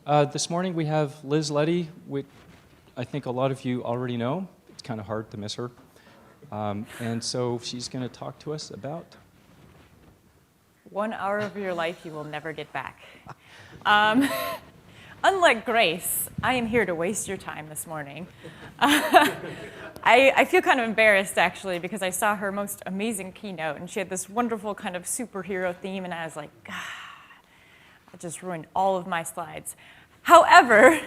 This morning we have Liz Leddy, which I think a lot of you already know. It's kind of hard to miss her. And so she's going to talk to us about 1 hour of your life you will never get back. Unlike Grace, I am here to waste your time this morning. I feel kind of embarrassed, actually, because I saw her most amazing keynote, and she had this wonderful kind of superhero theme, and I was like, God, I just ruined all of my slides. However,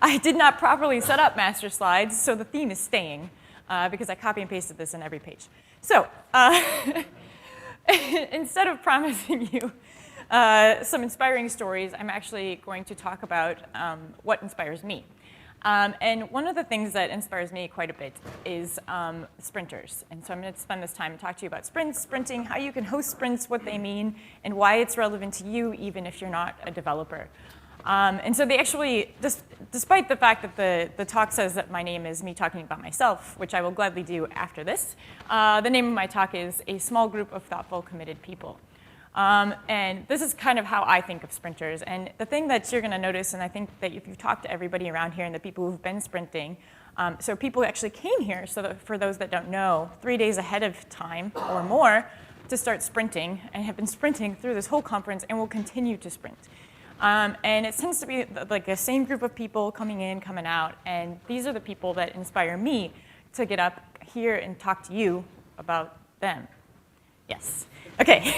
I did not properly set up master slides, so the theme is staying, because I copy and pasted this in every page. So instead of promising you some inspiring stories, I'm actually going to talk about what inspires me. And one of the things that inspires me quite a bit is sprinters. And so I'm going to spend this time and talk to you about sprints, sprinting, how you can host sprints, what they mean, and why it's relevant to you even if you're not a developer. And so they actually, despite the fact that the talk says that my name is me talking about myself, which I will gladly do after this, the name of my talk is A Small Group of Thoughtful, Committed People. And this is kind of how I think of sprinters. And the thing that you're going to notice, and I think that if you talk to everybody around here and the people who've been sprinting, so people who actually came here, so that for those that don't know, 3 days ahead of time or more to start sprinting, and have been sprinting through this whole conference and will continue to sprint. And it tends to be like the same group of people coming in, coming out, and these are the people that inspire me to get up here and talk to you about them. Yes. Okay.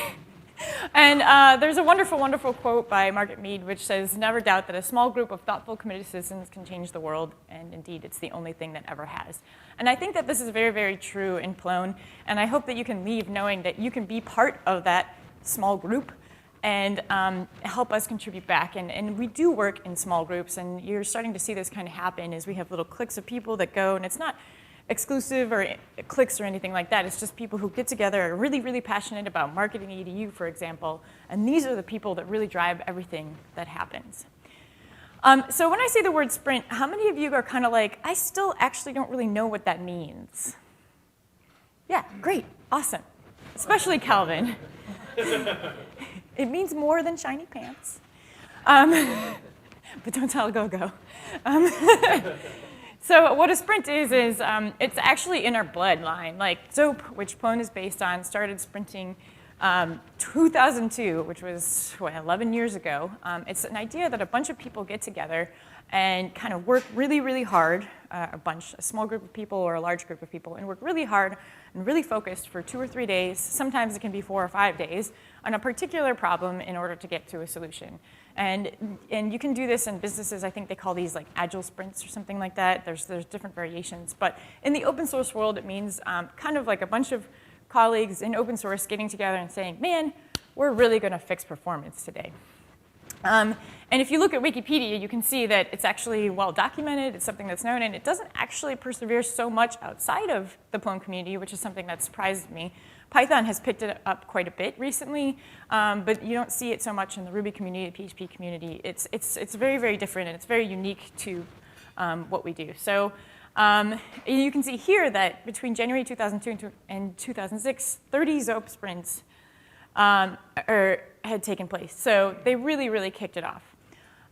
And there's a wonderful, wonderful quote by Margaret Mead which says, "Never doubt that a small group of thoughtful, committed citizens can change the world, and indeed it's the only thing that ever has." And I think that this is very, very true in Plone, and I hope that you can leave knowing that you can be part of that small group and help us contribute back. And we do work in small groups, and you're starting to see this kind of happen as we have little cliques of people that go, and it's not exclusive or cliques or anything like that. It's just people who get together, are really, really passionate about marketing EDU, for example, and these are the people that really drive everything that happens. So when I say the word sprint, how many of you are kind of like, I still actually don't really know what that means? Yeah, great, awesome, especially Calvin. It means more than shiny pants. But don't tell go-go. So what a sprint is it's actually in our bloodline. Like Zope, which Plone is based on, started sprinting 2002, which was 11 years ago. It's an idea that a bunch of people get together and kind of work really, really hard, a small group of people or a large group of people, and work really hard and really focused for 2 or 3 days. Sometimes it can be 4 or 5 days on a particular problem in order to get to a solution. And you can do this in businesses. I think they call these like agile sprints or something like that. There's different variations. But in the open source world, it means kind of like a bunch of colleagues in open source getting together and saying, man, we're really going to fix performance today. And if you look at Wikipedia, you can see that it's actually well documented. It's something that's known, and it doesn't actually persevere so much outside of the Plone community, which is something that surprised me. Python has picked it up quite a bit recently, but you don't see it so much in the Ruby community, the PHP community. It's very, very different, and it's very unique to what we do. So you can see here that between January 2002 and 2006, 30 Zope sprints had taken place. So they really, really kicked it off.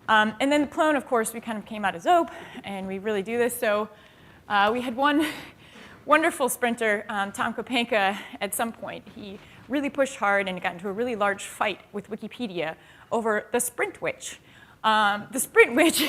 And then the Plone, of course, we kind of came out of Zope, and we really do this. So we had one wonderful sprinter, Tom Kopenka, at some point. He really pushed hard and got into a really large fight with Wikipedia over the sprint witch. The sprint witch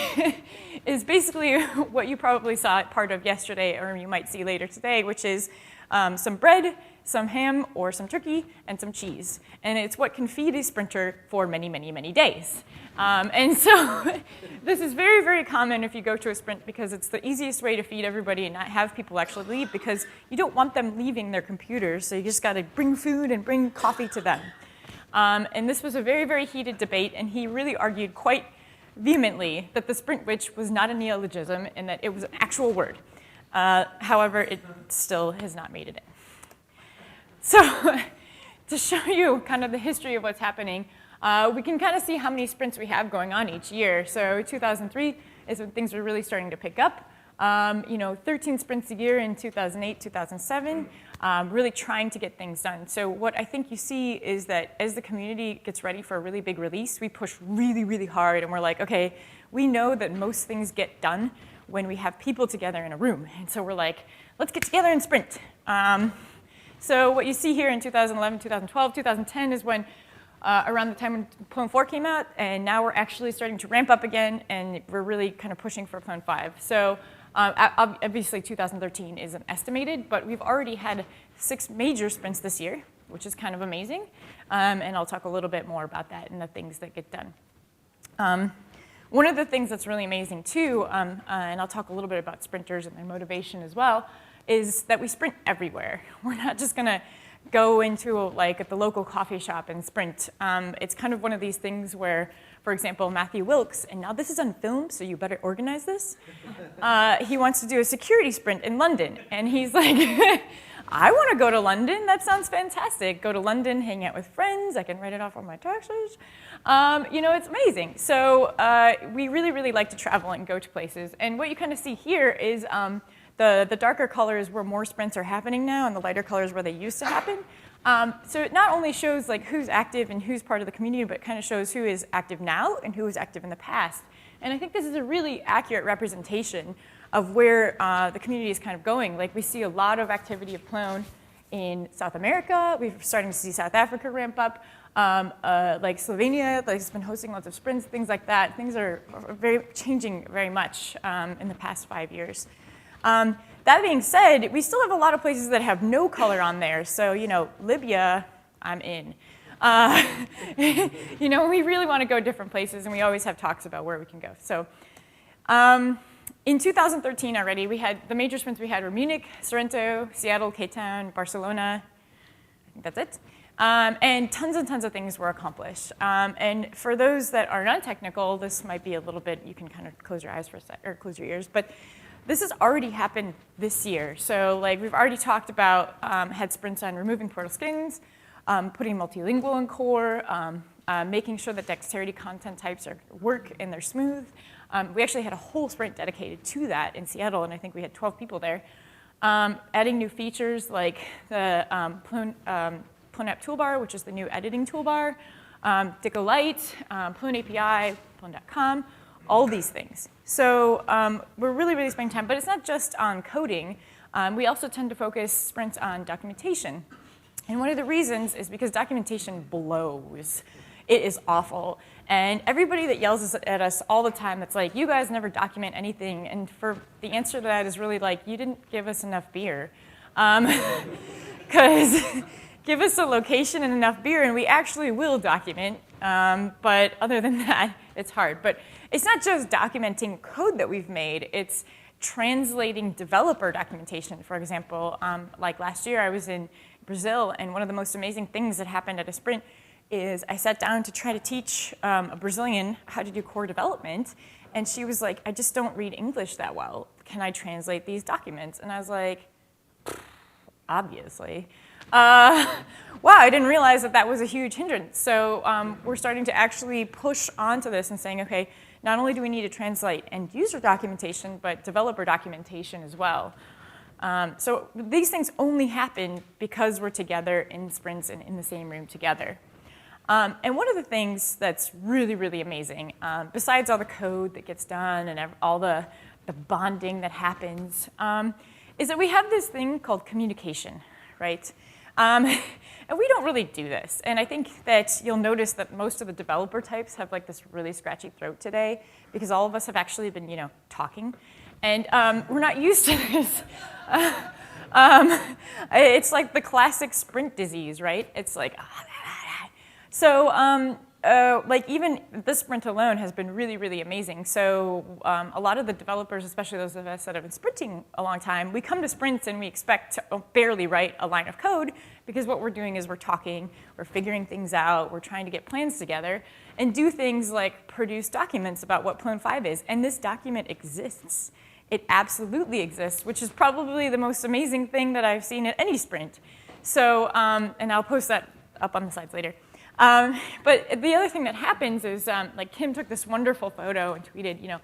is basically what you probably saw part of yesterday, or you might see later today, which is some bread, some ham or some turkey, and some cheese. And it's what can feed a sprinter for many, many, many days. And so this is very, very common if you go to a sprint, because it's the easiest way to feed everybody and not have people actually leave, because you don't want them leaving their computers, so you just got to bring food and bring coffee to them. And this was a very, very heated debate, and he really argued quite vehemently that the sprint witch was not a neologism and that it was an actual word. However, it still has not made it in. So to show you kind of the history of what's happening, we can kind of see how many sprints we have going on each year. So 2003 is when things were really starting to pick up. 13 sprints a year in 2008, 2007. really trying to get things done. So what I think you see is that as the community gets ready for a really big release, we push really, really hard, and we're like, okay, we know that most things get done when we have people together in a room. And so we're like, let's get together and sprint. So what you see here in 2011, 2012, 2010 is when around the time when Plone 4 came out, and now we're actually starting to ramp up again, and we're really kind of pushing for Plone 5. So obviously 2013 isn't estimated, but we've already had 6 major sprints this year, which is kind of amazing. And I'll talk a little bit more about that and the things that get done. One of the things that's really amazing too, and I'll talk a little bit about sprinters and their motivation as well, is that we sprint everywhere. We're not just gonna go into like at the local coffee shop and sprint. It's kind of one of these things where, for example, Matthew Wilkes, and now this is on film, so you better organize this. He wants to do a security sprint in London, and he's like, I want to go to London. That sounds fantastic. Go to London, hang out with friends. I can write it off on my taxes. You know, it's amazing. So we really, really like to travel and go to places. And what you kind of see here is the darker colors where more sprints are happening now, and the lighter colors where they used to happen. So it not only shows like who's active and who's part of the community, but it kind of shows who is active now and who was active in the past. And I think this is a really accurate representation of where the community is kind of going. Like we see a lot of activity of Plone in South America. We're starting to see South Africa ramp up. Like Slovenia, like, has been hosting lots of sprints, things like that. Things are changing very much in the past 5 years. That being said, we still have a lot of places that have no color on there. So, you know, Libya, I'm in. You know, we really want to go different places, and we always have talks about where we can go. So, in 2013 already, we had the major sprints we had were Munich, Sorrento, Seattle, Cape Town, Barcelona. I think that's it. And tons of things were accomplished. And for those that are non-technical, this might be a little bit, you can kind of close your eyes for a sec, or close your ears, but this has already happened this year. So like we've already talked about, had sprints on removing portal skins, putting multilingual in core, making sure that dexterity content types work and they're smooth. We actually had a whole sprint dedicated to that in Seattle, and I think we had 12 people there. Adding new features like the Plone app toolbar, which is the new editing toolbar, Dico Lite, Plone API, Plone.com, all these things. So we're really spending time, but it's not just on coding. We also tend to focus sprints on documentation. And one of the reasons is because documentation blows. It is awful. And everybody that yells at us all the time, that's like, you guys never document anything. And for the answer to that is really like, you didn't give us enough beer. Because give us a location and enough beer, and we actually will document. But other than that, it's hard. But it's not just documenting code that we've made. It's translating developer documentation. For example, like last year, I was in Brazil, and one of the most amazing things that happened at a sprint is I sat down to try to teach a Brazilian how to do core development, and she was like, I just don't read English that well. Can I translate these documents? And I was like, obviously. Wow, I didn't realize that that was a huge hindrance. So we're starting to actually push onto this and saying, okay, not only do we need to translate end user documentation, but developer documentation as well. So these things only happen because we're together in sprints and in the same room together. And one of the things that's really amazing, besides all the code that gets done and all the bonding that happens, is that we have this thing called communication, right? And we don't really do this. And I think that you'll notice that most of the developer types have like this really scratchy throat today because all of us have actually been, you know, talking. And we're not used to this. It's like the classic sprint disease, right? It's like, so like even this sprint alone has been really amazing. So a lot of the developers, especially those of us that have been sprinting a long time, we come to sprints and we expect to barely write a line of code because what we're doing is we're talking, we're figuring things out, we're trying to get plans together and do things like produce documents about what Plone 5 is. And this document exists. It absolutely exists, which is probably the most amazing thing that I've seen at any sprint. So, and I'll post that up on the slides later. But the other thing that happens is, like Kim took this wonderful photo and tweeted, you know,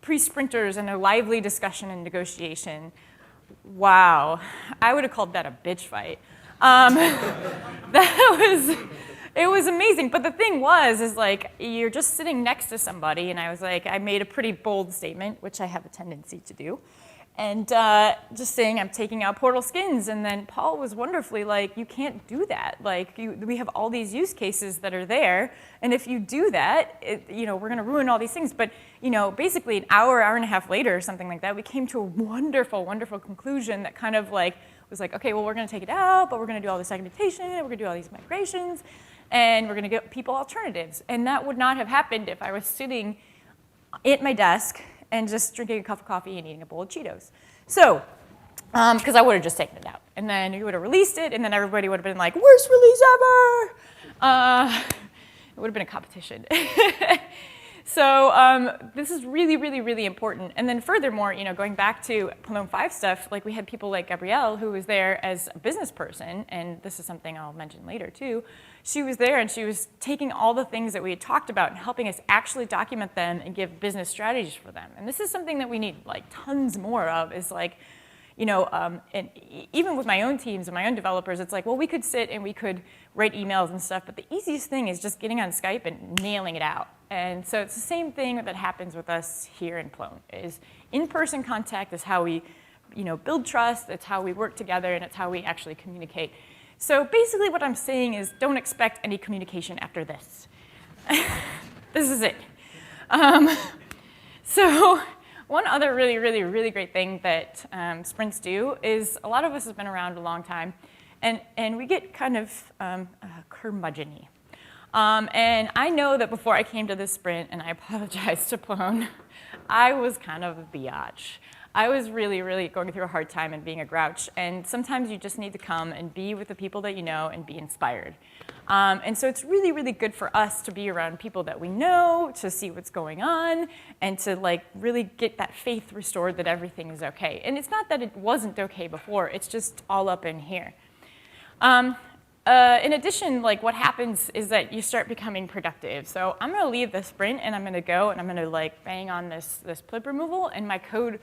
pre-sprinters and a lively discussion and negotiation. wow, I would have called that a bitch fight. It was amazing. But the thing is like, you're just sitting next to somebody, and I was like, I made a pretty bold statement, which I have a tendency to do, and just saying I'm taking out portal skins. And then Paul was wonderfully like, you can't do that. Like, we have all these use cases that are there, and if you do that, we're going to ruin all these things. But basically an hour and a half later, or something like that, we came to a wonderful, wonderful conclusion that kind of like was like, okay, well, we're going to take it out, but we're going to do all this segmentation, and we're going to do all these migrations, and we're going to give people alternatives. And that would not have happened if I was sitting at my desk and just drinking a cup of coffee and eating a bowl of Cheetos. So, because I would have just taken it out. And then we would have released it, and then everybody would have been like, worst release ever! It would have been a competition. So this is really, really, really important. And then furthermore, going back to Plone 5 stuff, like we had people like Gabrielle, who was there as a business person, and this is something I'll mention later too. She was there, and she was taking all the things that we had talked about and helping us actually document them and give business strategies for them. And this is something that we need like tons more of, is like, and even with my own teams and my own developers, it's like, well, we could sit and we could write emails and stuff, but the easiest thing is just getting on Skype and nailing it out. And so it's the same thing that happens with us here in Plone, is in-person contact is how we build trust, it's how we work together, and it's how we actually communicate. So basically what I'm saying is don't expect any communication after this. This is it. So one other really, really, really great thing that sprints do is a lot of us have been around a long time, and we get kind of curmudgeon-y. And I know that before I came to this sprint, and I apologize to Plone, I was kind of a biatch. I was really, really going through a hard time and being a grouch. And sometimes you just need to come and be with the people that you know and be inspired. And so it's really, really good for us to be around people that we know, to see what's going on, and to like really get that faith restored that everything is okay. And it's not that it wasn't okay before, it's just all up in here. In addition, like what happens is that you start becoming productive. So I'm going to leave the sprint, and I'm going to go and I'm going to like bang on this plib removal, and my code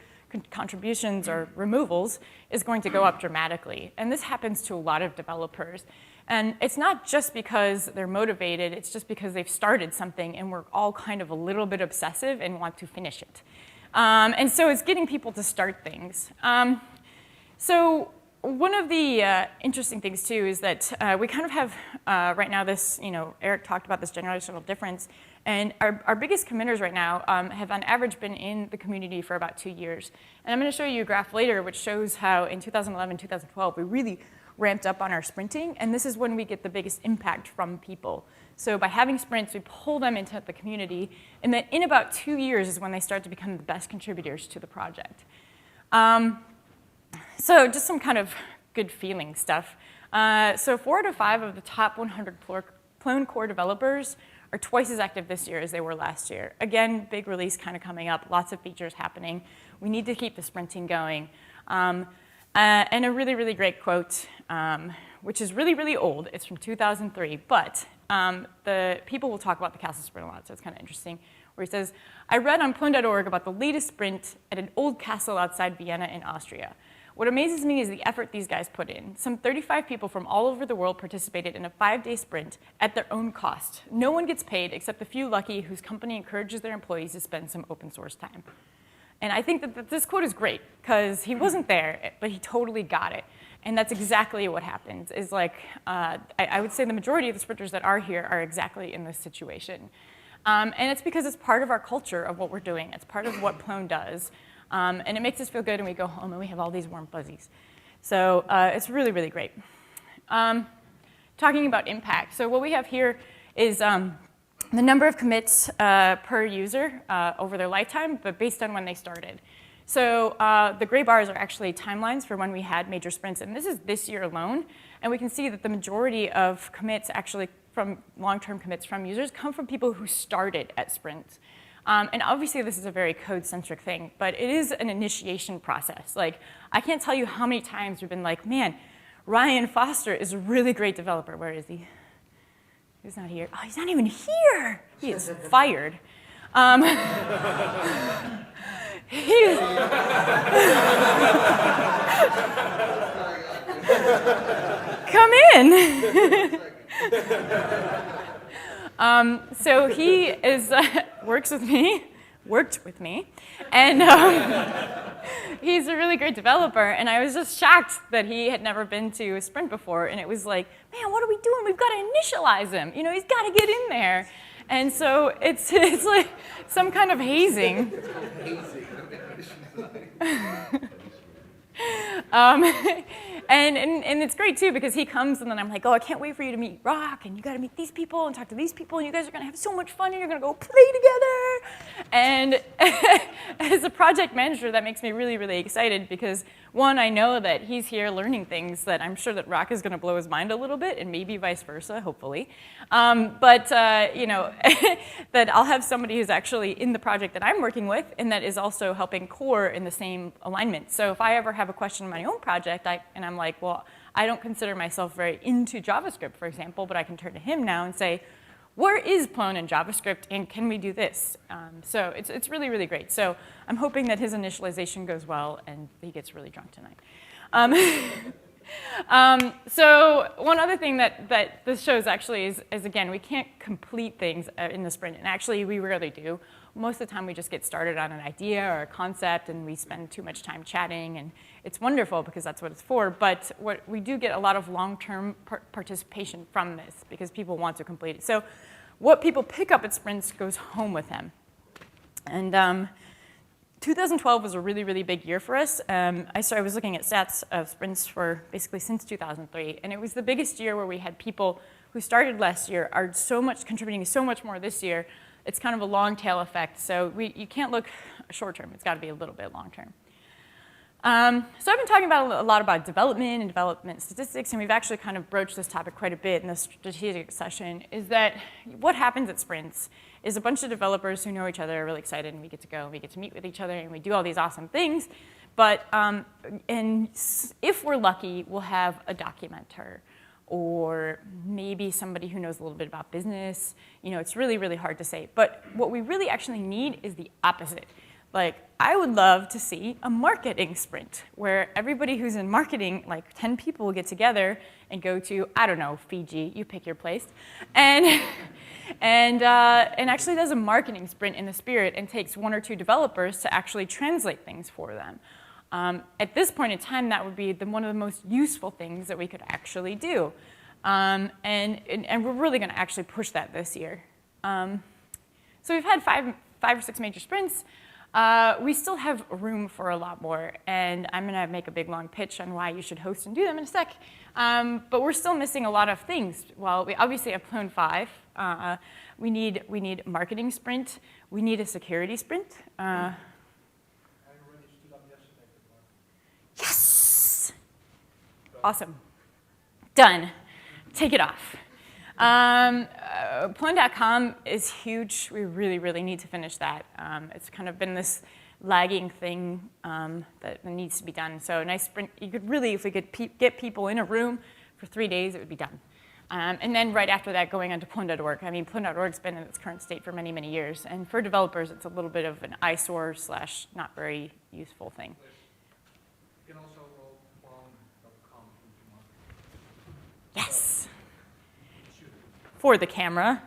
contributions or removals is going to go up dramatically. And this happens to a lot of developers. And it's not just because they're motivated, it's just because they've started something and we're all kind of a little bit obsessive and want to finish it. And so it's getting people to start things. So one of the interesting things too is that we kind of have right now this, Eric talked about this generational difference, and our biggest committers right now have on average been in the community for about 2 years. And I'm going to show you a graph later which shows how in 2011, 2012 we really ramped up on our sprinting, and this is when we get the biggest impact from people. So by having sprints, we pull them into the community, and then in about 2 years is when they start to become the best contributors to the project. So just some kind of good feeling stuff. So 4 out of 5 of the top 100 Plone core developers are twice as active this year as they were last year. Again, big release kind of coming up, lots of features happening. We need to keep the sprinting going. And a really, really great quote, which is really, really old. It's from 2003, but the people will talk about the castle sprint a lot, so it's kind of interesting, where he says, I read on plone.org about the latest sprint at an old castle outside Vienna in Austria. What amazes me is the effort these guys put in. Some 35 people from all over the world participated in a 5-day sprint at their own cost. No one gets paid except the few lucky whose company encourages their employees to spend some open source time. And I think that this quote is great, because he wasn't there, but he totally got it. And that's exactly what happens, is like, I would say the majority of the sprinters that are here are exactly in this situation. And it's because it's part of our culture of what we're doing. It's part of what Plone does. And it makes us feel good, and we go home and we have all these warm fuzzies. So it's really, really great. Talking about impact. So what we have here is the number of commits per user over their lifetime, but based on when they started. So the gray bars are actually timelines for when we had major sprints, and this is this year alone. And we can see that the majority of commits actually from long-term commits from users come from people who started at sprints. And obviously this is a very code-centric thing, but it is an initiation process. Like, I can't tell you how many times we've been like, man, Ryan Foster is a really great developer. Where is he? He's not here. Oh, he's not even here. He is fired. He's come in. So he is worked with me, and he's a really great developer. And I was just shocked that he had never been to a sprint before. And it was like, man, what are we doing? We've got to initialize him. You know, he's got to get in there. And so it's like some kind of hazing. And it's great too, because he comes and then I'm like, oh, I can't wait for you to meet Rock, and you got to meet these people and talk to these people, and you guys are going to have so much fun, and you're going to go play together. And as a project manager, that makes me really, really excited, because one, I know that he's here learning things that I'm sure that Rock is going to blow his mind a little bit, and maybe vice versa, hopefully. You know, that I'll have somebody who's actually in the project that I'm working with, and that is also helping core in the same alignment. So if I ever have a question in my own project, and I'm like, well, I don't consider myself very into JavaScript, for example, but I can turn to him now and say, where is Plone in JavaScript, and can we do this? So it's really, really great. So I'm hoping that his initialization goes well and he gets really drunk tonight. So one other thing that this shows actually is again, we can't complete things in the sprint, and actually we rarely do. Most of the time we just get started on an idea or a concept, and we spend too much time chatting, and it's wonderful because that's what it's for, but what we do get a lot of long-term participation from this because people want to complete it. So what people pick up at sprints goes home with them. And 2012 was a really, really big year for us. I was looking at stats of sprints for basically since 2003, and it was the biggest year where we had people who started last year are contributing so much more this year. It's kind of a long tail effect, so you can't look short term. It's got to be a little bit long term. So I've been talking a lot about development and development statistics, and we've actually kind of broached this topic quite a bit in the strategic session, is that what happens at sprints is a bunch of developers who know each other are really excited, and we get to go, and we get to meet with each other, and we do all these awesome things. But and if we're lucky, we'll have a documenter, or maybe somebody who knows a little bit about business. You know, it's really, really hard to say. But what we really actually need is the opposite. Like, I would love to see a marketing sprint where everybody who's in marketing, like 10 people, will get together and go to, I don't know, Fiji, you pick your place, and actually does a marketing sprint in the spirit and takes one or two developers to actually translate things for them. At this point in time, that would be one of the most useful things that we could actually do. And we're really going to actually push that this year. So we've had five or six major sprints. We still have room for a lot more, and I'm going to make a big, long pitch on why you should host and do them in a sec. But we're still missing a lot of things. Well, we obviously have Plone 5. We need a marketing sprint. We need a security sprint. Yes! Awesome. Done. Take it off. Plone.com is huge. We really, really need to finish that. It's kind of been this lagging thing that needs to be done. So a nice sprint, you could really, if we could get people in a room for 3 days, it would be done. And then right after that, going on to Plone.org. I mean, Plone.org's been in its current state for many, many years. And for developers, it's a little bit of an eyesore / not very useful thing. You can also roll Plone.com into marketing. Yes. For the camera.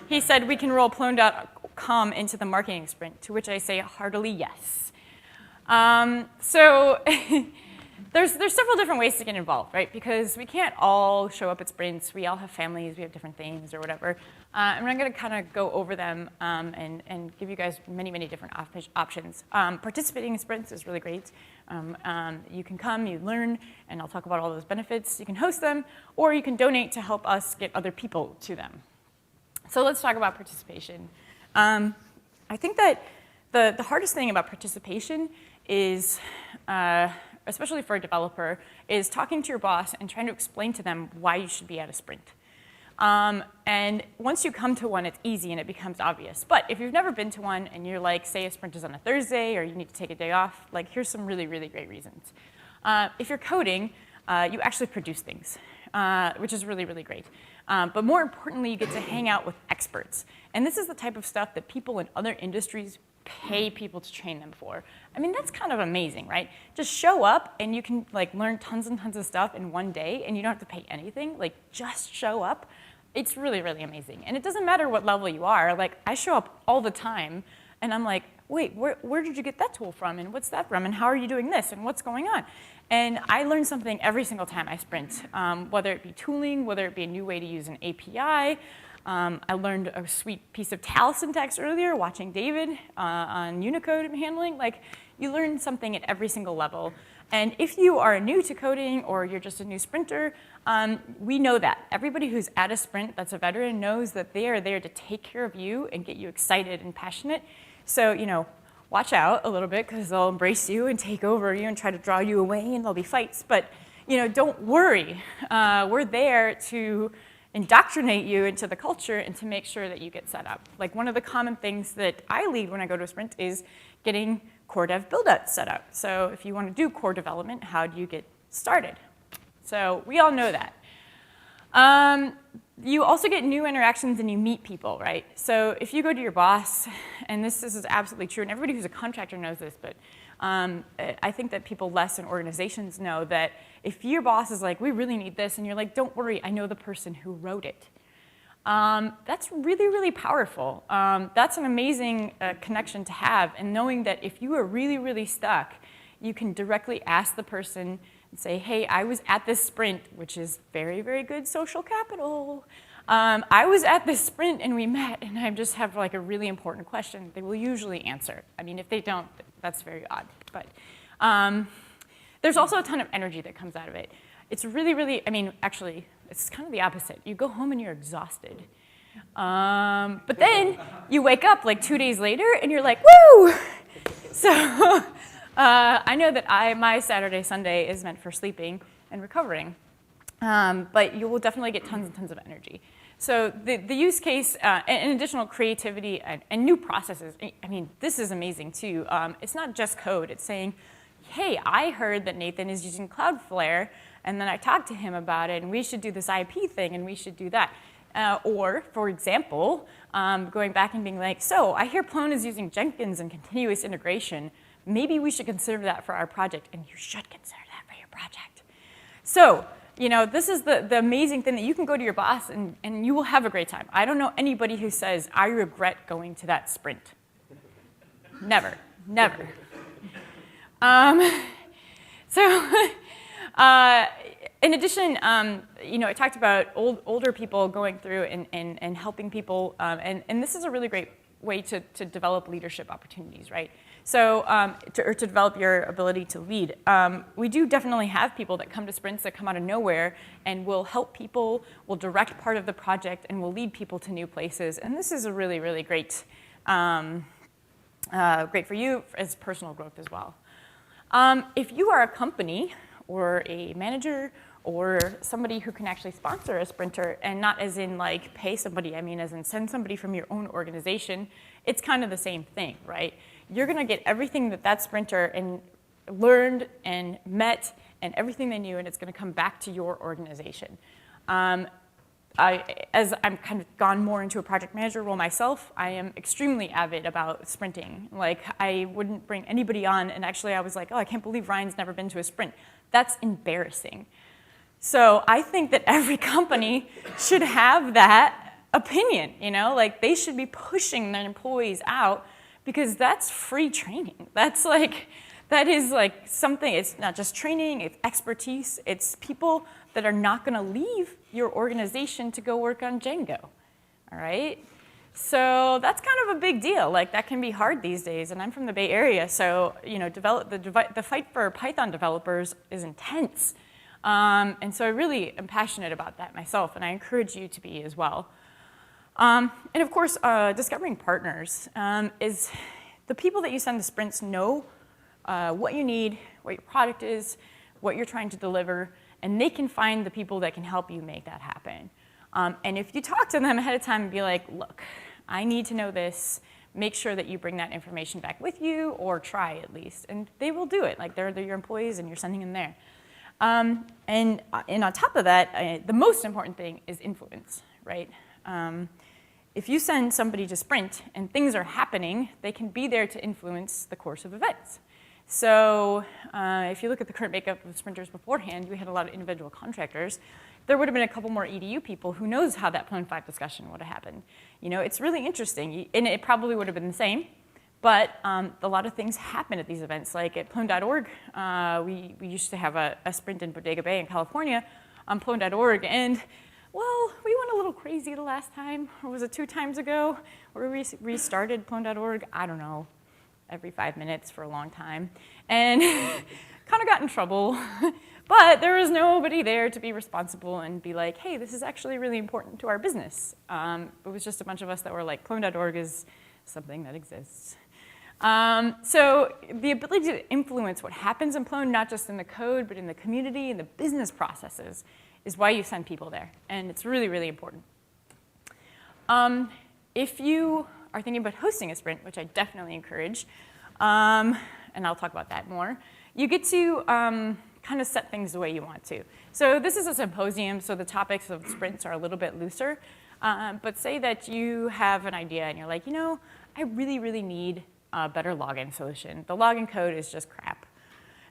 He said we can roll Plone.com into the marketing sprint, to which I say heartily yes. So there's several different ways to get involved, right? Because we can't all show up at sprints. We all have families. We have different things or whatever. And I'm going to kind of go over them and give you guys many, many different options. Participating in sprints is really great. You can come, you learn, and I'll talk about all those benefits. You can host them, or you can donate to help us get other people to them. So let's talk about participation. I think that the hardest thing about participation is, especially for a developer, is talking to your boss and trying to explain to them why you should be at a sprint. And once you come to one, it's easy and it becomes obvious. But if you've never been to one and you're like, say a sprint is on a Thursday or you need to take a day off, like here's some really, really great reasons. If you're coding, you actually produce things, which is really, really great. But more importantly, you get to hang out with experts. And this is the type of stuff that people in other industries pay people to train them for. I mean, that's kind of amazing, right? Just show up and you can like learn tons and tons of stuff in one day and you don't have to pay anything. Like, just show up. It's really, really amazing. And it doesn't matter what level you are. Like, I show up all the time and I'm like, wait, where did you get that tool from? And what's that from? And how are you doing this? And what's going on? And I learn something every single time I sprint, whether it be tooling, whether it be a new way to use an API. I learned a sweet piece of TAL syntax earlier, watching David on Unicode handling. Like, you learn something at every single level. And if you are new to coding or you're just a new sprinter, we know that. Everybody who's at a sprint that's a veteran knows that they are there to take care of you and get you excited and passionate. So, you know, watch out a little bit because they'll embrace you and take over you and try to draw you away and there'll be fights. But, you know, don't worry. We're there to indoctrinate you into the culture and to make sure that you get set up. Like, one of the common things that I lead when I go to a sprint is getting core dev build-outs set up. So if you want to do core development, how do you get started? So we all know that. You also get new interactions and you meet people, right? So if you go to your boss, and this is absolutely true, and everybody who's a contractor knows this, but I think that people less in organizations know that if your boss is like, we really need this, and you're like, don't worry, I know the person who wrote it. That's really, really powerful. That's an amazing connection to have, and knowing that if you are really, really stuck, you can directly ask the person and say, hey, I was at this sprint, which is very, very good social capital. I was at this sprint and we met, and I just have like a really important question. They will usually answer. I mean, if they don't, that's very odd. But there's also a ton of energy that comes out of it. It's really, really, I mean, actually, it's kind of the opposite. You go home and you're exhausted. But then you wake up like 2 days later and you're like, woo! So I know that my Saturday, Sunday is meant for sleeping and recovering. But you will definitely get tons and tons of energy. So the use case and additional creativity and new processes, I mean, this is amazing too. It's not just code. It's saying, hey, I heard that Nathan is using Cloudflare, and then I talked to him about it, and we should do this IP thing, and we should do that. Or, for example, going back and being like, so I hear Plone is using Jenkins and continuous integration. Maybe we should consider that for our project, and you should consider that for your project. So, you know, this is the amazing thing that you can go to your boss and you will have a great time. I don't know anybody who says, I regret going to that sprint. Never, never. In addition, you know, I talked about older people going through and helping people, and this is a really great way to develop leadership opportunities, right? So, to develop your ability to lead. We do definitely have people that come to sprints that come out of nowhere and will help people, will direct part of the project, and will lead people to new places. And this is a really, really great, great for you as personal growth as well. If you are a company or a manager or somebody who can actually sponsor a sprinter, and not as in like pay somebody, I mean as in send somebody from your own organization, it's kind of the same thing, right? You're gonna get everything that sprinter and learned and met and everything they knew, and it's gonna come back to your organization. As I'm kind of gone more into a project manager role myself, I am extremely avid about sprinting. Like, I wouldn't bring anybody on, and actually I was like, oh, I can't believe Ryan's never been to a sprint. That's embarrassing. So I think that every company should have that opinion, you know? Like, they should be pushing their employees out because that's free training. That's like, that is like something, it's not just training, it's expertise, it's people that are not gonna leave your organization to go work on Django, all right? So that's kind of a big deal. Like, that can be hard these days, and I'm from the Bay Area, so, you know, the fight for Python developers is intense. And so I really am passionate about that myself, and I encourage you to be as well. And of course, discovering partners is the people that you send to sprints know what you need, what your product is, what you're trying to deliver, and they can find the people that can help you make that happen. And if you talk to them ahead of time and be like, look, I need to know this, make sure that you bring that information back with you, or try at least, and they will do it. Like, they're your employees and you're sending them there. And on top of that, the most important thing is influence, right? if you send somebody to sprint and things are happening, they can be there to influence the course of events. So if you look at the current makeup of sprinters beforehand, we had a lot of individual contractors. There would have been a couple more EDU people. Who knows how that Plone 5 discussion would have happened. You know, it's really interesting, and it probably would have been the same. But a lot of things happen at these events. Like at Plone.org, we used to have a sprint in Bodega Bay in California on Plone.org, and well, we went a little crazy the last time, or was it 2 times ago, where we restarted Plone.org? I don't know, every 5 minutes for a long time, and kind of got in trouble. But there was nobody there to be responsible and be like, hey, this is actually really important to our business. It was just a bunch of us that were like, Plone.org is something that exists. So the ability to influence what happens in Plone, not just in the code, but in the community and the business processes, is why you send people there. And it's really, really important. If you are thinking about hosting a sprint, which I definitely encourage, and I'll talk about that more, you get to kind of set things the way you want to. So this is a symposium, so the topics of sprints are a little bit looser. But say that you have an idea and you're like, you know, I really, really need a better login solution. The login code is just crap.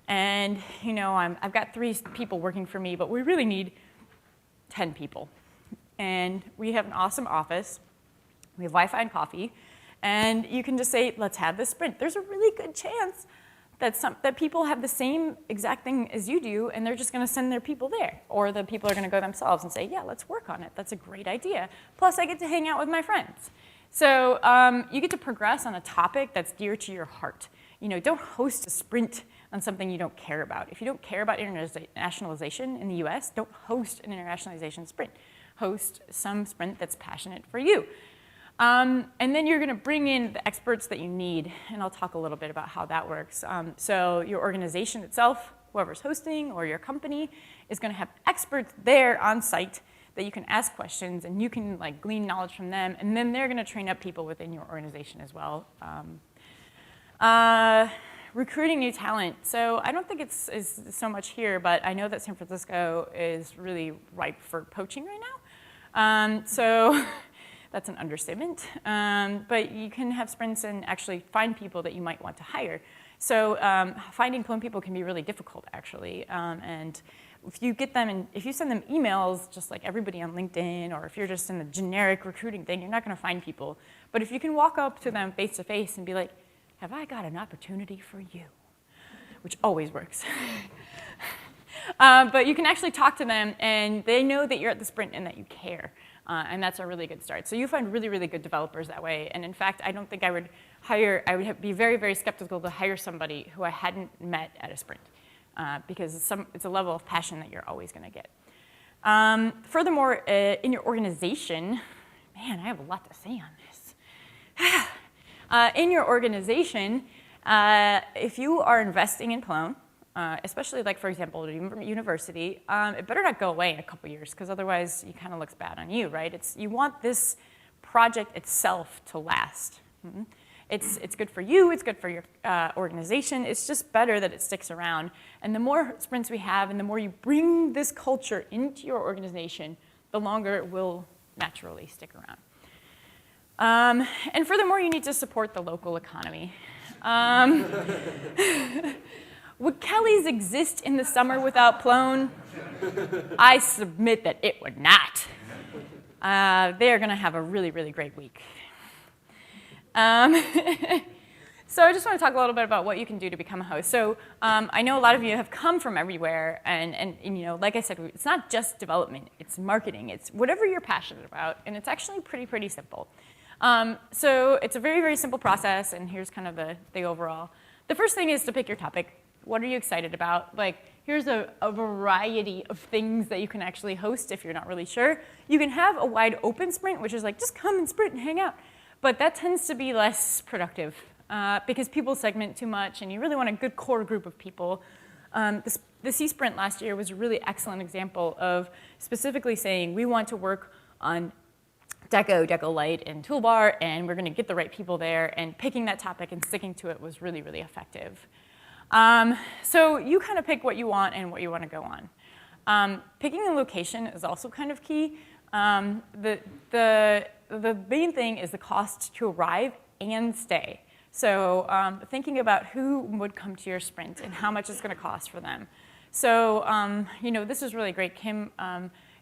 And you know, I've got 3 people working for me, but we really need 10 people. And we have an awesome office. We have Wi-Fi and coffee. And you can just say, let's have this sprint. There's a really good chance that people have the same exact thing as you do, and they're just going to send their people there. Or the people are going to go themselves and say, yeah, let's work on it. That's a great idea. Plus, I get to hang out with my friends. So you get to progress on a topic that's dear to your heart. You know, don't host a sprint on something you don't care about. If you don't care about internationalization in the US, don't host an internationalization sprint. Host some sprint that's passionate for you. And then you're going to bring in the experts that you need, and I'll talk a little bit about how that works. So your organization itself, whoever's hosting, or your company, is going to have experts there on site that you can ask questions, and you can like glean knowledge from them, and then they're going to train up people within your organization as well. Recruiting new talent. So I don't think it's so much here, but I know that San Francisco is really ripe for poaching right now. So that's an understatement. But you can have sprints and actually find people that you might want to hire. So finding Plone people can be really difficult, actually. And if you get them, and if you send them emails, just like everybody on LinkedIn, or if you're just in the generic recruiting thing, you're not going to find people. But if you can walk up to them face to face and be like, have I got an opportunity for you? Which always works. But you can actually talk to them, and they know that you're at the sprint and that you care. And that's a really good start. So you find really, really good developers that way. And in fact, I don't think I would be very, very skeptical to hire somebody who I hadn't met at a sprint. Because it's a level of passion that you're always going to get. Furthermore, in your organization, man, I have a lot to say on this. In your organization, if you are investing in Plone, especially like, for example, university, it better not go away in a couple years, because otherwise it kind of looks bad on you, right? You want this project itself to last. Mm-hmm. It's good for you, it's good for your organization, it's just better that it sticks around. And the more sprints we have, and the more you bring this culture into your organization, the longer it will naturally stick around. And furthermore, you need to support the local economy. Would Kelly's exist in the summer without Plone? I submit that it would not. They are going to have a really, really great week. So I just want to talk a little bit about what you can do to become a host. So I know a lot of you have come from everywhere, and you know, like I said, it's not just development, it's marketing, it's whatever you're passionate about, and it's actually pretty simple. So it's a very, very simple process, and here's kind of the overall. The first thing is to pick your topic. What are you excited about? Like, here's a variety of things that you can actually host if you're not really sure. You can have a wide open sprint, which is like, just come and sprint and hang out. But that tends to be less productive because people segment too much, and you really want a good core group of people. The C-Sprint last year was a really excellent example of specifically saying, we want to work on Deco Light, and Toolbar, and we're going to get the right people there, and picking that topic and sticking to it was really, really effective. So you kind of pick what you want and what you want to go on. Picking a location is also kind of key. The the main thing is the cost to arrive and stay. So thinking about who would come to your sprint and how much it's going to cost for them. So this is really great. Kim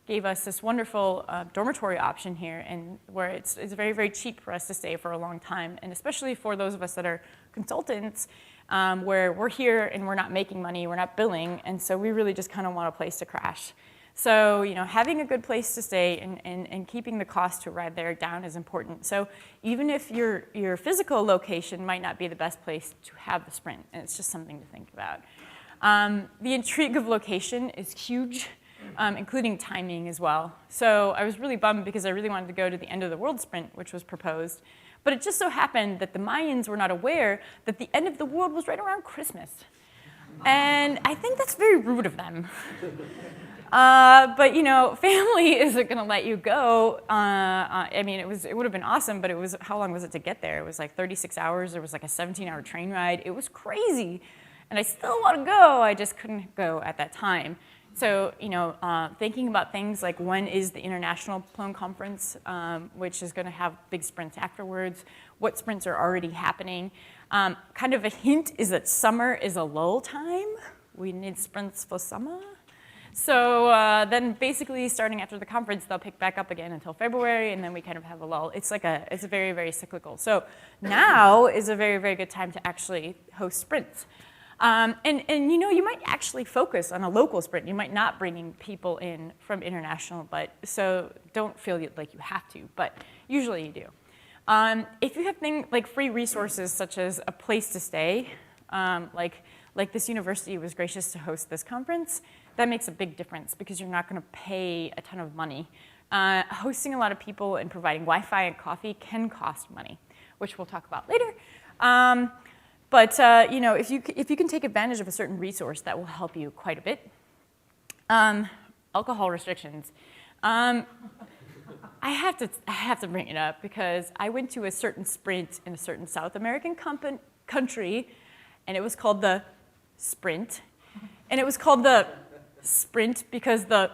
gave us this wonderful dormitory option here, and where it's very, very cheap for us to stay for a long time, and especially for those of us that are consultants, where we're here and we're not making money, we're not billing, and so we really just kind of want a place to crash. So having a good place to stay and keeping the cost to ride there down is important. So even if your physical location might not be the best place to have the sprint, and it's just something to think about. The intrigue of location is huge. Including timing as well. So I was really bummed because I really wanted to go to the end of the world sprint, which was proposed. But it just so happened that the Mayans were not aware that the end of the world was right around Christmas. And I think that's very rude of them. But family isn't going to let you go. I mean, it would have been awesome, but how long was it to get there? It was like 36 hours. There was like a 17-hour train ride. It was crazy. And I still want to go. I just couldn't go at that time. So, thinking about things like when is the International Plone Conference, which is going to have big sprints afterwards, what sprints are already happening. Kind of a hint is that summer is a lull time. We need sprints for summer. So then basically starting after the conference, they'll pick back up again until February, and then we kind of have a lull. It's very, very cyclical. So now is a very, very good time to actually host sprints. And you might actually focus on a local sprint. You might not bring people in from international, so don't feel like you have to, but usually you do. If you have things like free resources such as a place to stay, like this university was gracious to host this conference, that makes a big difference because you're not going to pay a ton of money. Hosting a lot of people and providing Wi-Fi and coffee can cost money, which we'll talk about later. But if you can take advantage of a certain resource, that will help you quite a bit. Alcohol restrictions. I have to bring it up because I went to a certain sprint in a certain South American country, and it was called the Sprint. And it was called the Sprint because the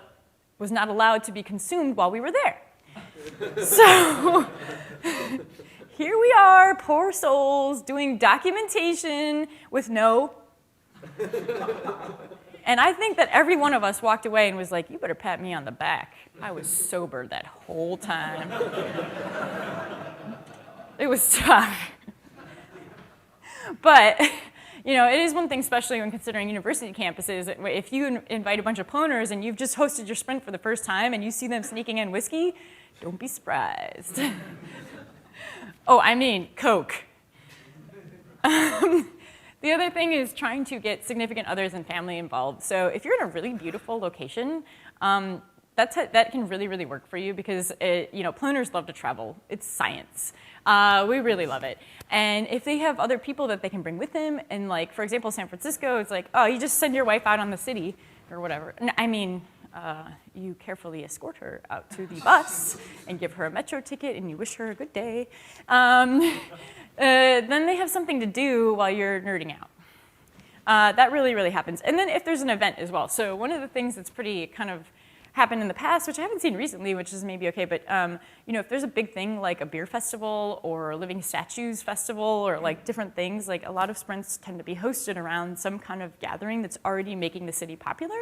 was not allowed to be consumed while we were there. So here we are, poor souls, doing documentation with no. And I think that every one of us walked away and was like, you better pat me on the back. I was sober that whole time. It was tough. But it is one thing, especially when considering university campuses, if you invite a bunch of ploners and you've just hosted your sprint for the first time and you see them sneaking in whiskey, don't be surprised. Oh, I mean, Coke. The other thing is trying to get significant others and family involved. So if you're in a really beautiful location, that can really, really work for you because ploners love to travel. It's science. We really love it. And if they have other people that they can bring with them, and like, for example, San Francisco, it's like, oh, you just send your wife out on the city or whatever. I mean, you carefully escort her out to the bus and give her a metro ticket and you wish her a good day. Then they have something to do while you're nerding out. That really, really happens. And then if there's an event as well. So one of the things that's pretty kind of happened in the past, which I haven't seen recently, which is maybe okay, but if there's a big thing like a beer festival or a living statues festival or like different things, like a lot of sprints tend to be hosted around some kind of gathering that's already making the city popular.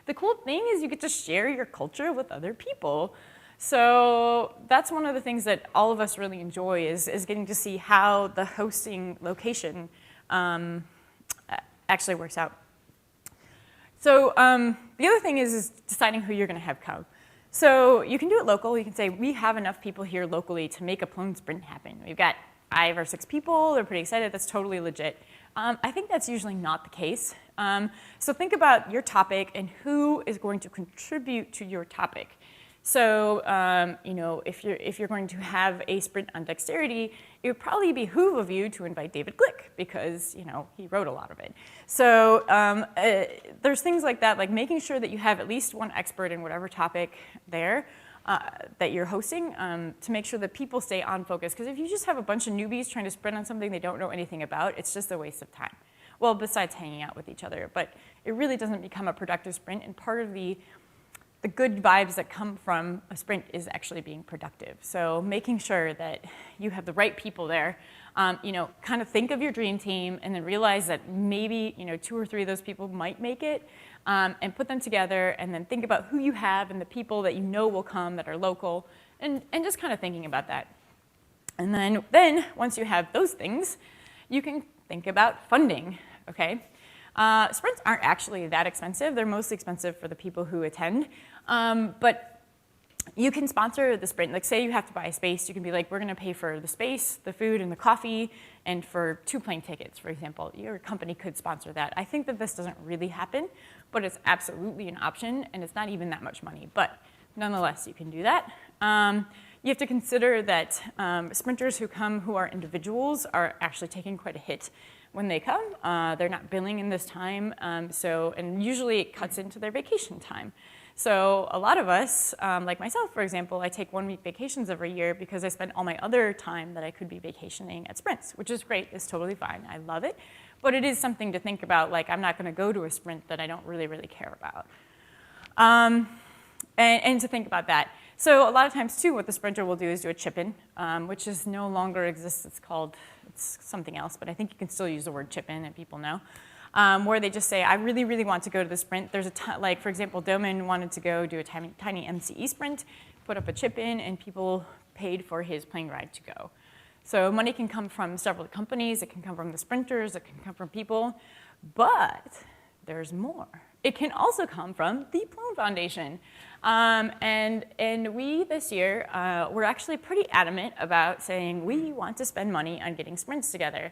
The cool thing is you get to share your culture with other people. So that's one of the things that all of us really enjoy is getting to see how the hosting location actually works out. So the other thing is deciding who you're going to have come. So you can do it local. You can say, we have enough people here locally to make a Plone sprint happen. We've got 5 or 6 people. They're pretty excited. That's totally legit. I think that's usually not the case. So think about your topic and who is going to contribute to your topic. So if you're going to have a sprint on dexterity, it would probably behoove of you to invite David Glick because he wrote a lot of it. So there's things like that, like making sure that you have at least one expert in whatever topic there that you're hosting to make sure that people stay on focus. Because if you just have a bunch of newbies trying to sprint on something they don't know anything about, it's just a waste of time. Well, besides hanging out with each other, but it really doesn't become a productive sprint. And part of the the good vibes that come from a sprint is actually being productive. So making sure that you have the right people there, kind of think of your dream team and then realize that maybe, 2 or 3 of those people might make it, and put them together and then think about who you have and the people that you know will come that are local, and just kind of thinking about that. And then once you have those things, you can think about funding, okay? Sprints aren't actually that expensive. They're mostly expensive for the people who attend. But you can sponsor the sprint. Like, say you have to buy a space, you can be like, we're going to pay for the space, the food, and the coffee, and for 2 plane tickets, for example. Your company could sponsor that. I think that this doesn't really happen, but it's absolutely an option, and it's not even that much money. But nonetheless, you can do that. You have to consider that sprinters who come who are individuals are actually taking quite a hit when they come. They're not billing in this time, and usually it cuts into their vacation time. So a lot of us, like myself, for example, I take 1-week vacations every year because I spend all my other time that I could be vacationing at sprints, which is great. It's totally fine. I love it. But it is something to think about, like, I'm not going to go to a sprint that I don't really, really care about. And to think about that. So a lot of times, too, what the sprinter will do is do a chip-in, which is no longer exists. It's something else, but I think you can still use the word chip-in and people know, where they just say, I really, really want to go to the sprint. There's like, for example, Doman wanted to go do a tiny MCE sprint, put up a chip-in, and people paid for his plane ride to go. So money can come from several companies. It can come from the sprinters. It can come from people. But there's more. It can also come from the Plone Foundation. And we, this year, we're actually pretty adamant about saying we want to spend money on getting sprints together.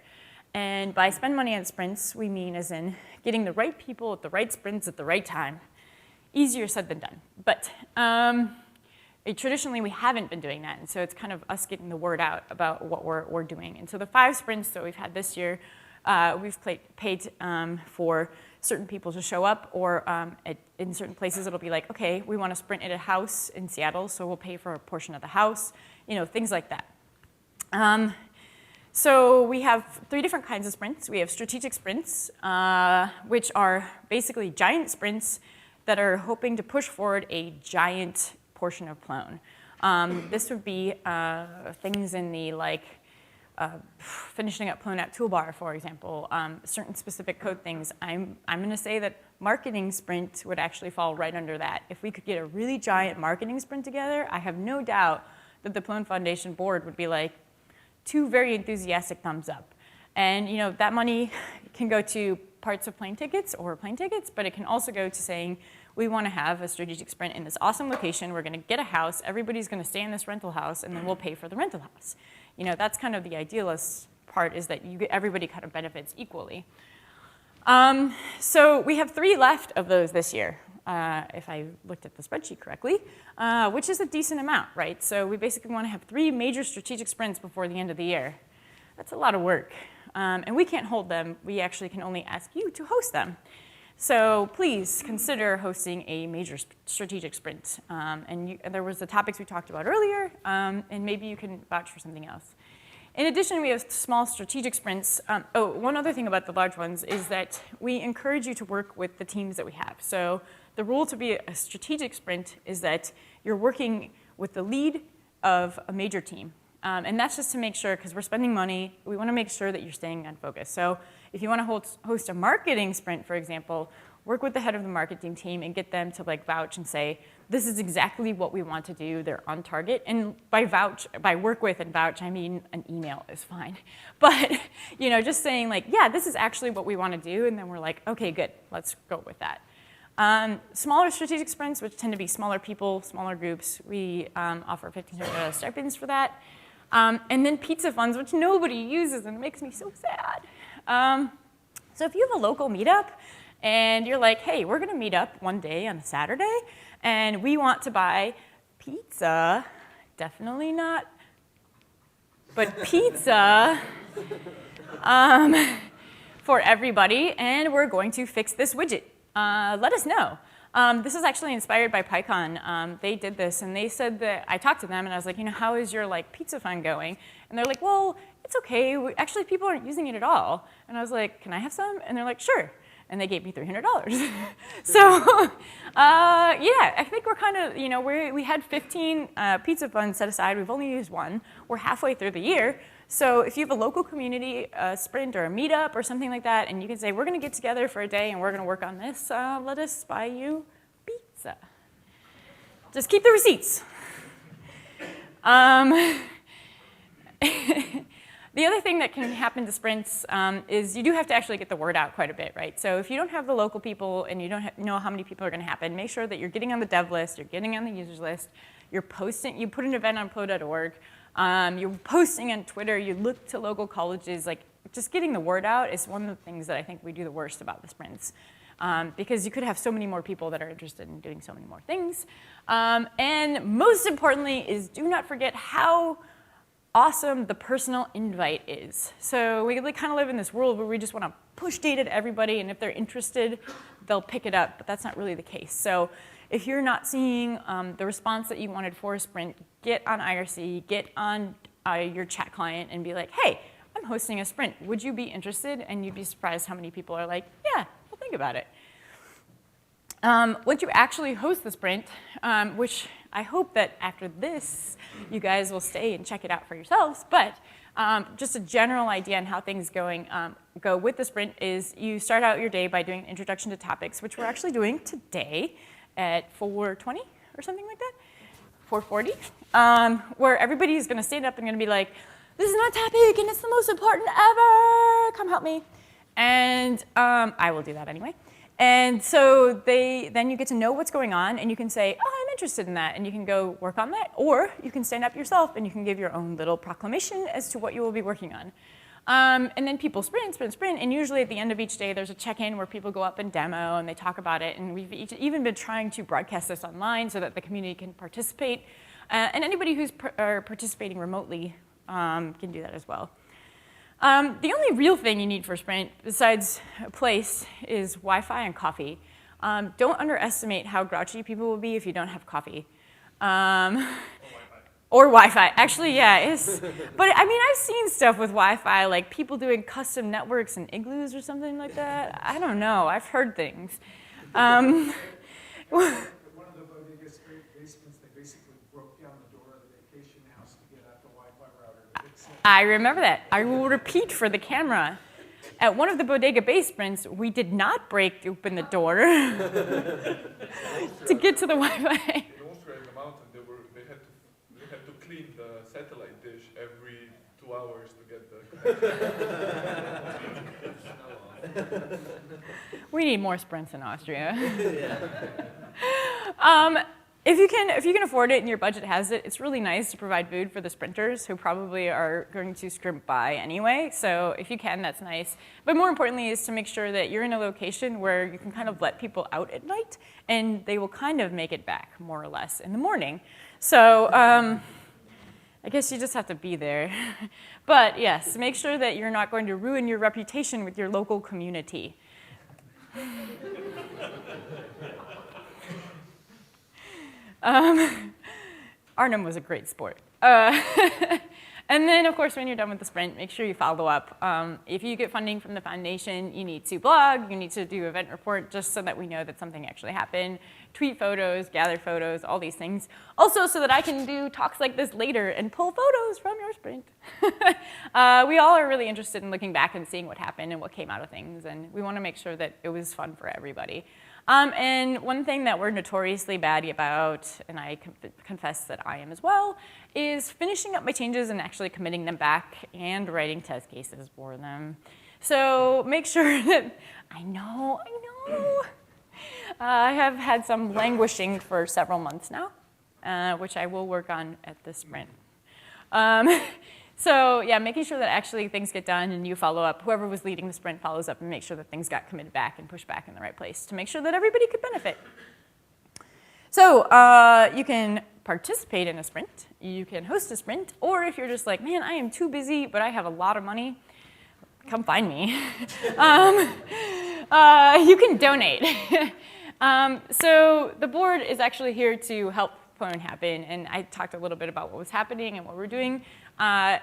And by spend money on sprints, we mean as in getting the right people at the right sprints at the right time. Easier said than done. But traditionally, we haven't been doing that. And so it's kind of us getting the word out about what we're doing. And so the 5 sprints that we've had this year, we've paid for certain people to show up, or in certain places it'll be like, okay, we want to sprint at a house in Seattle, so we'll pay for a portion of the house, things like that. So we have 3 different kinds of sprints. We have strategic sprints, which are basically giant sprints that are hoping to push forward a giant portion of Plone. This would be things in the finishing up Plone app toolbar, for example, certain specific code things. I'm going to say that marketing sprint would actually fall right under that. If we could get a really giant marketing sprint together, I have no doubt that the Plone Foundation board would be like 2 very enthusiastic thumbs up. And that money can go to parts of plane tickets, but it can also go to saying, we want to have a strategic sprint in this awesome location. We're going to get a house. Everybody's going to stay in this rental house, and then we'll pay for the rental house. That's kind of the idealist part, is that everybody kind of benefits equally. So we have 3 left of those this year, if I looked at the spreadsheet correctly, which is a decent amount, right? So we basically want to have 3 major strategic sprints before the end of the year. That's a lot of work. And we can't hold them. We actually can only ask you to host them. So please consider hosting a major strategic sprint. And there was the topics we talked about earlier, and maybe you can vouch for something else. In addition, we have small strategic sprints. One other thing about the large ones is that we encourage you to work with the teams that we have. So the rule to be a strategic sprint is that you're working with the lead of a major team. And that's just to make sure, because we're spending money, we want to make sure that you're staying on focus. So if you want to host a marketing sprint, for example, work with the head of the marketing team and get them to vouch and say, this is exactly what we want to do. They're on target. And by work with and vouch, I mean an email is fine. But just saying yeah, this is actually what we want to do. And then we're like, okay, good, let's go with that. Smaller strategic sprints, which tend to be smaller people, smaller groups, we offer $1,500 stipends for that. And then pizza funds, which nobody uses, and it makes me so sad. So if you have a local meetup, and you're like, hey, we're going to meet up one day on a Saturday, and we want to buy pizza, definitely not, but pizza for everybody, and we're going to fix this widget. Let us know. This is actually inspired by PyCon. They did this, and they said that, I talked to them, and I was like, how is your pizza fund going? And they're like, well, it's okay. Actually, people aren't using it at all. And I was like, can I have some? And they're like, sure. and they gave me $300. So yeah, I think we're kind of, we had 15 pizza funds set aside. We've only used one. We're halfway through the year. So if you have a local community sprint or a meetup or something like that, and you can say, we're going to get together for a day and we're going to work on this, let us buy you pizza. Just keep the receipts. The other thing that can happen to sprints is you do have to actually get the word out quite a bit, right? So if you don't have the local people and you don't know how many people are going to happen, make sure that you're getting on the dev list, you're getting on the users list, you're posting, you put an event on Plone.org, you're posting on Twitter, you look to local colleges, like just getting the word out is one of the things that I think we do the worst about the sprints. Because you could have so many more people that are interested in doing so many more things. And most importantly is do not forget how awesome the personal invite is. So we kind of live in this world where we just want to push data to everybody, and if they're interested, they'll pick it up, but that's not really the case. So if you're not seeing the response that you wanted for a sprint, get on IRC, get on your chat client and be like, hey, I'm hosting a sprint. Would you be interested? And you'd be surprised how many people are like, yeah, I'll think about it. Once you actually host the sprint, which I hope that after this, you guys will stay and check it out for yourselves, but just a general idea on how things go with the sprint is you start out your day by doing an introduction to topics, which we're actually doing today at 4:20 or something like that, 4:40, where everybody's going to stand up and going to be like, this is my topic, and it's the most important ever. Come help me. And I will do that anyway. And so then you get to know what's going on, and you can say, oh, I'm interested in that, and you can go work on that. Or you can stand up yourself, and you can give your own little proclamation as to what you will be working on. And then people sprint, and usually at the end of each day, there's a check-in where people go up and demo, and they talk about it. And we've even been trying to broadcast this online so that the community can participate. And anybody who's participating remotely can do that as well. The only real thing you need for Sprint, besides a place, is Wi-Fi and coffee. Don't underestimate how grouchy people will be if you don't have coffee. Or Wi-Fi. Actually, yeah. But I mean, I've seen stuff with Wi-Fi, like people doing custom networks and igloos or something like that. I don't know. I've heard things. One of the biggest basements, they basically broke down the door of the vacation house to get at the Wi-Fi router to fix it. I remember that. I will repeat for the camera. At one of the bodega basements, we did not break open the door to get to the Wi-Fi. In Austria, in the mountain, they had to clean the satellite dish every 2 hours to get the connection. We need more sprints in Austria. If you can afford it and your budget has it, it's really nice to provide food for the sprinters who probably are going to scrimp by anyway. So if you can, that's nice. But more importantly is to make sure that you're in a location where you can kind of let people out at night, and they will kind of make it back, more or less, in the morning. So I guess you just have to be there. But yes, make sure that you're not going to ruin your reputation with your local community. Arnhem was a great sport. And then, of course, when you're done with the sprint, make sure you follow up. If you get funding from the foundation, you need to blog, you need to do event report just so that we know that something actually happened, tweet photos, gather photos, all these things. Also, so that I can do talks like this later and pull photos from your sprint. We all are really interested in looking back and seeing what happened and what came out of things, and we want to make sure that it was fun for everybody. And one thing that we're notoriously bad about, and I confess that I am as well, is finishing up my changes and actually committing them back and writing test cases for them. So make sure that, I know, I have had some languishing for several months now, which I will work on at the sprint. So yeah, making sure that actually things get done and you follow up. Whoever was leading the sprint follows up and makes sure that things got committed back and pushed back in the right place to make sure that everybody could benefit. So you can participate in a sprint, you can host a sprint, or if you're just like, man, I am too busy, but I have a lot of money, come find me. You can donate. So the board is actually here to help Plone happen, and I talked a little bit about what was happening and what we're doing. a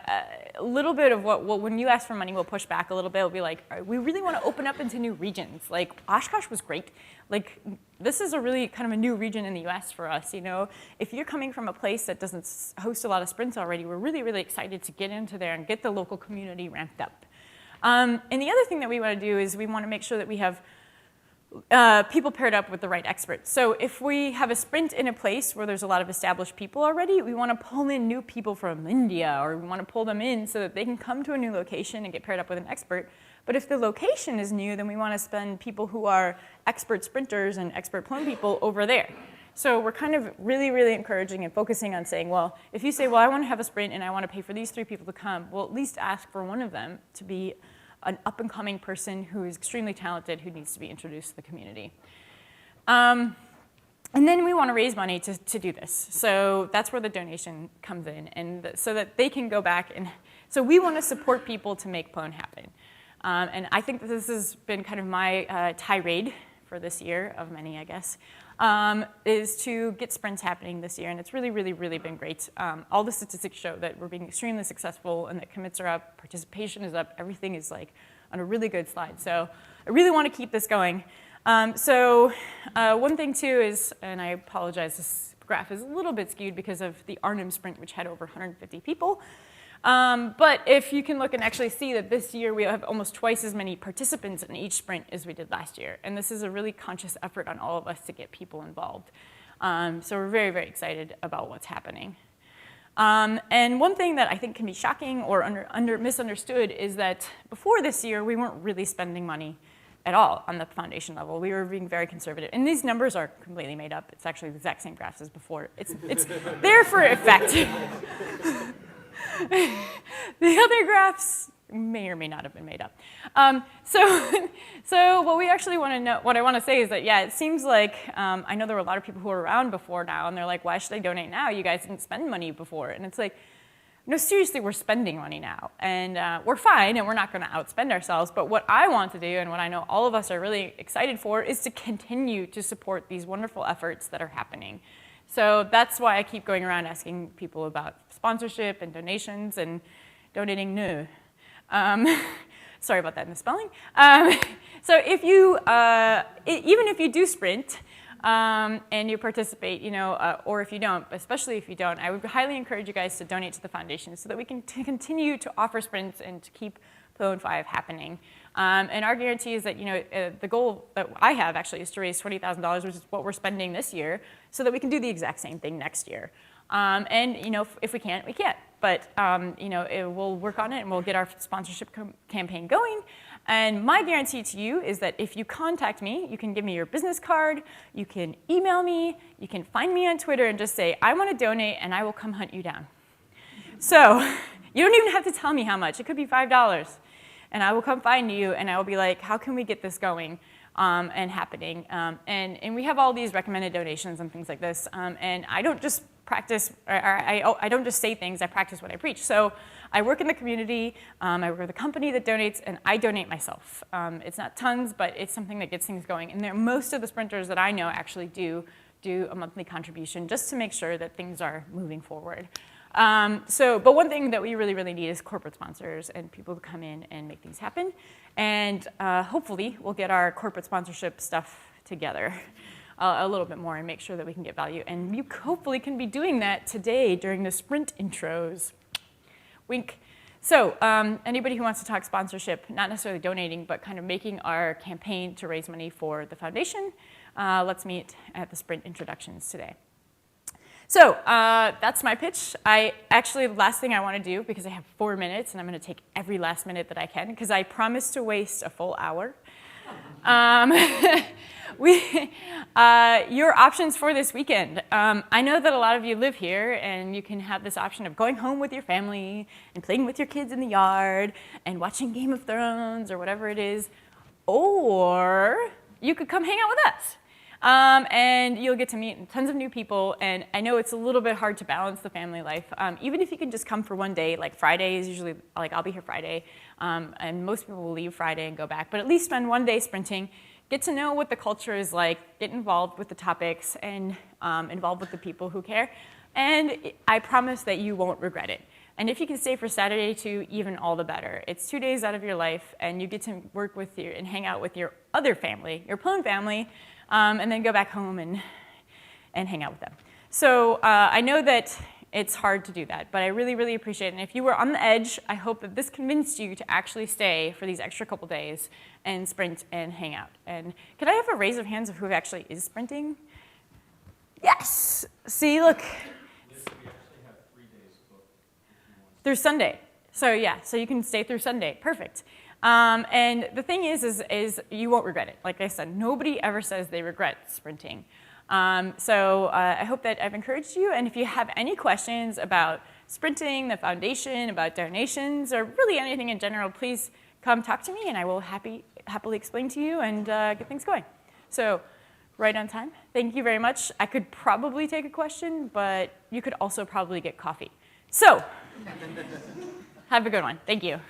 little bit of what when you ask for money, we'll push back a little bit. We'll be like, we really want to open up into new regions. Like Oshkosh was great. Like this is a really kind of a new region in the U.S. for us. You know, if you're coming from a place that doesn't host a lot of sprints already, we're really, really excited to get into there and get the local community ramped up. And the other thing that we want to do is we want to make sure that we have people paired up with the right experts. So if we have a sprint in a place where there's a lot of established people already, we want to pull in new people from India, or we want to pull them in so that they can come to a new location and get paired up with an expert. But if the location is new, then we want to spend people who are expert sprinters and expert Plone people over there. So we're kind of really, really encouraging and focusing on saying, well, if you say, well, I want to have a sprint and I want to pay for these 3 people to come, well, at least ask for one of them to be an up-and-coming person who is extremely talented, who needs to be introduced to the community. And then we want to raise money to do this. So that's where the donation comes in, and so that they can go back. And so we want to support people to make Plone happen. And I think that this has been kind of my tirade for this year, of many, I guess, is to get sprints happening this year. And it's really, really, really been great. All the statistics show that we're being extremely successful and that commits are up, participation is up, everything is like on a really good slide. So I really want to keep this going. One thing too is, and I apologize, this graph is a little bit skewed because of the Arnhem sprint, which had over 150 people. But if you can look and actually see that this year we have almost twice as many participants in each sprint as we did last year. And this is a really conscious effort on all of us to get people involved. So we're very, very excited about what's happening. And one thing that I think can be shocking or misunderstood is that before this year, we weren't really spending money at all on the foundation level. We were being very conservative. And these numbers are completely made up. It's actually the exact same graphs as before. It's there for effect. The other graphs may or may not have been made up. So what we actually want to know, what I want to say is that, yeah, it seems like, I know there were a lot of people who were around before now, and they're like, why should I donate now? You guys didn't spend money before. And it's like, no, seriously, we're spending money now. And we're fine, and we're not going to outspend ourselves. But what I want to do, and what I know all of us are really excited for, is to continue to support these wonderful efforts that are happening. So that's why I keep going around asking people about sponsorship and donations and donating no. Sorry about that misspelling. So if you, even if you do sprint and you participate, you know, or if you don't, especially if you don't, I would highly encourage you guys to donate to the foundation so that we can continue to offer sprints and to keep Plone 5 happening. And our guarantee is that, you know, the goal that I have actually is to raise $20,000, which is what we're spending this year, so that we can do the exact same thing next year. And, you know, if we can't, we can't. But, you know, we'll work on it and we'll get our sponsorship campaign going. And my guarantee to you is that if you contact me, you can give me your business card, you can email me, you can find me on Twitter and just say, I want to donate, and I will come hunt you down. So you don't even have to tell me how much. It could be $5. And I will come find you, and I will be like, how can we get this going and happening? And we have all these recommended donations and things like this. And I don't just practice, or I don't just say things, I practice what I preach. So I work in the community, I work with a company that donates, and I donate myself. It's not tons, but it's something that gets things going. And most of the sprinters that I know actually do a monthly contribution just to make sure that things are moving forward. But one thing that we really, really need is corporate sponsors and people to come in and make things happen. And hopefully we'll get our corporate sponsorship stuff together a little bit more and make sure that we can get value. And you hopefully can be doing that today during the sprint intros. Wink. So anybody who wants to talk sponsorship, not necessarily donating, but kind of making our campaign to raise money for the foundation, let's meet at the sprint introductions today. So that's my pitch. The last thing I want to do, because I have 4 minutes, and I'm going to take every last minute that I can, because I promised to waste a full hour. Your options for this weekend. I know that a lot of you live here, and you can have this option of going home with your family and playing with your kids in the yard and watching Game of Thrones or whatever it is. Or you could come hang out with us. And you'll get to meet tons of new people, and I know it's a little bit hard to balance the family life. Even if you can just come for one day, like Friday is usually, like I'll be here Friday, and most people will leave Friday and go back, but at least spend one day sprinting, get to know what the culture is like, get involved with the topics, and involved with the people who care, and I promise that you won't regret it. And if you can stay for Saturday too, even all the better. It's 2 days out of your life, and you get to work with and hang out with your other family, your Plone family, and then go back home and hang out with them. So I know that it's hard to do that, but I really, really appreciate it. And if you were on the edge, I hope that this convinced you to actually stay for these extra couple days and sprint and hang out. And could I have a raise of hands of who actually is sprinting? Yes! See, look. Through Sunday. So yeah, so you can stay through Sunday. Perfect. And the thing is you won't regret it. Like I said, nobody ever says they regret sprinting. So I hope that I've encouraged you. And if you have any questions about sprinting, the foundation, about donations, or really anything in general, please come talk to me, and I will happily explain to you and get things going. So right on time. Thank you very much. I could probably take a question, but you could also probably get coffee. So have a good one. Thank you.